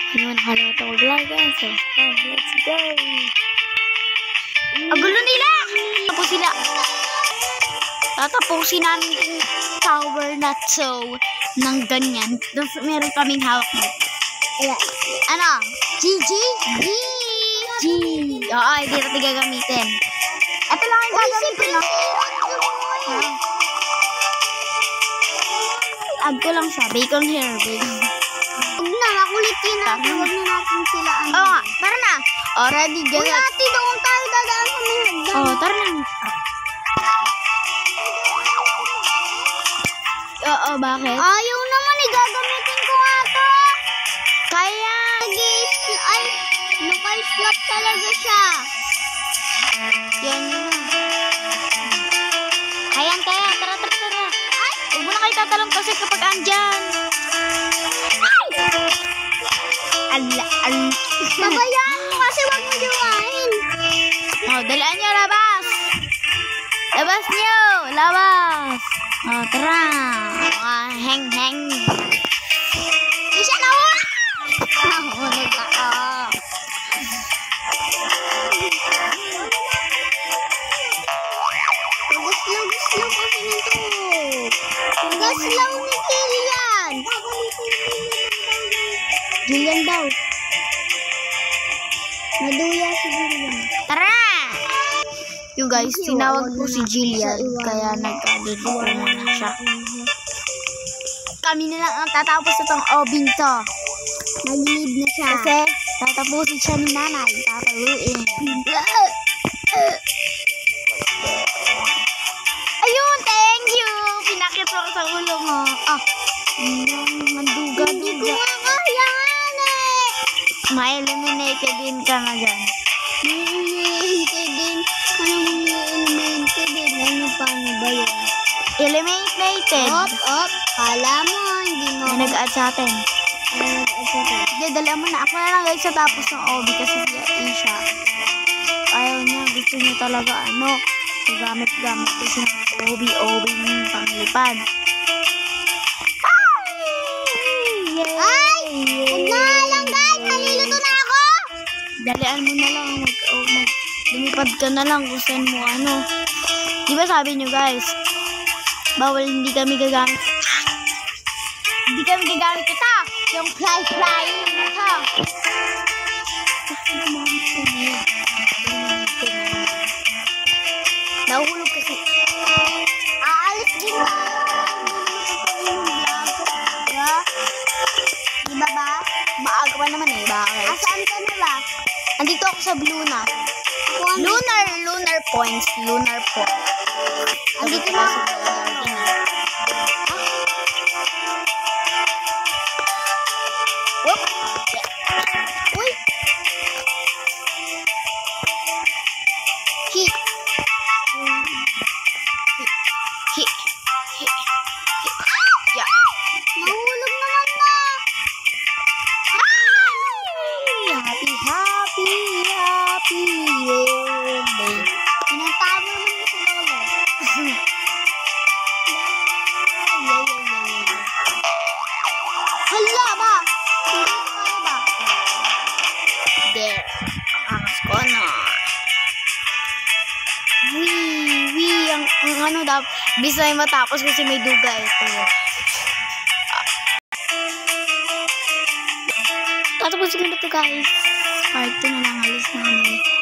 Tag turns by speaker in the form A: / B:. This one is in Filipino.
A: Ano nakalimutan ko like and subscribe. Let's go. Ang gulo nila! Tatapusin namin yung tower na so ng ganyan. Tapos meron kaming hawak mo. Ano? GG? G! Oo, hindi natin gagamitin. Ito lang yung gagamitin. Add ko lang siya. Bacon here. Bacon.
B: Huwag na, makulitin natin. Huwag na natin sila.
A: Oo nga, tara na. Already,
B: Uy,
A: ganyan.
B: ate, doon tayo dadaan sa may hagdan.
A: Oo, tara na. Oo, bakit?
B: Ayaw naman, gagamitin ko nga to.
A: Kaya.
B: Ay, naka-slap talaga siya.
A: Yan yun. Ayan, kaya. Tara. Ay, huwag mo na kayo tatalong kasi kapag andyan.
B: Babayaan mo kasi wag mo gawain.
A: Oh, dalaan nyo, labas. Labas nyo, labas. Oh, tara. Heng.
B: Isa na wala.
A: Nahulog ako.
B: Tugas-law kasi nito. Tugas-law ni Jillian. Jillian daw. Naduya si Jillian.
A: Tara! You guys, tinawag po si Jillian, kaya nagkadudito muna siya. Kami na lang ang tatapos itong obing to.
B: Nag-lead na siya.
A: Kasi, tatapusin siya ni nanay. Papaluin. Ayun, thank you! Pinakit mo sa ulo mo. Manduga.
B: Hindi ko nga kayangan eh.
A: Ma-eliminated din ka na dyan.
B: Eliminated din. Ano eliminated din? Paano ba yun?
A: Eliminated.
B: Op. Kala mo, hindi mo.
A: May nag-add sa atin. Hindi, dali mo na. Ako na lang guys sa tapos ng OB kasi si Aisha. Ayaw niya. Gusto niya talaga gamit ko siya ng OB panglipad.
B: Ay! Huwag na lang guys! Nalilito na ako!
A: Dalian mo na lang. Lumipad ka na lang kung saan mo Di ba sabi nyo guys, bawal hindi kami gagamit. Hindi kami gagamit ito. Yung flying na ito. Nahuhulog kasi.
B: Aalis din na. Di ba ba?
A: Maaga pa naman bakit?
B: Asaan ka na ba?
A: Andito ako sa Blue na. Lunar points.
B: Andito na ako.
A: Whoop.
B: Uy!
A: Hi. Yeah.
B: Mahulog naman na.
A: Happy birthday.
B: Pinatama naman mo si Lolo. Hala ba? Hindi ko kaya ba?
A: There. Angas ko na. Ang bisa ay matapos kasi may duga ito. Tatapos ko na ito guys. Part 2 na lang alis namin.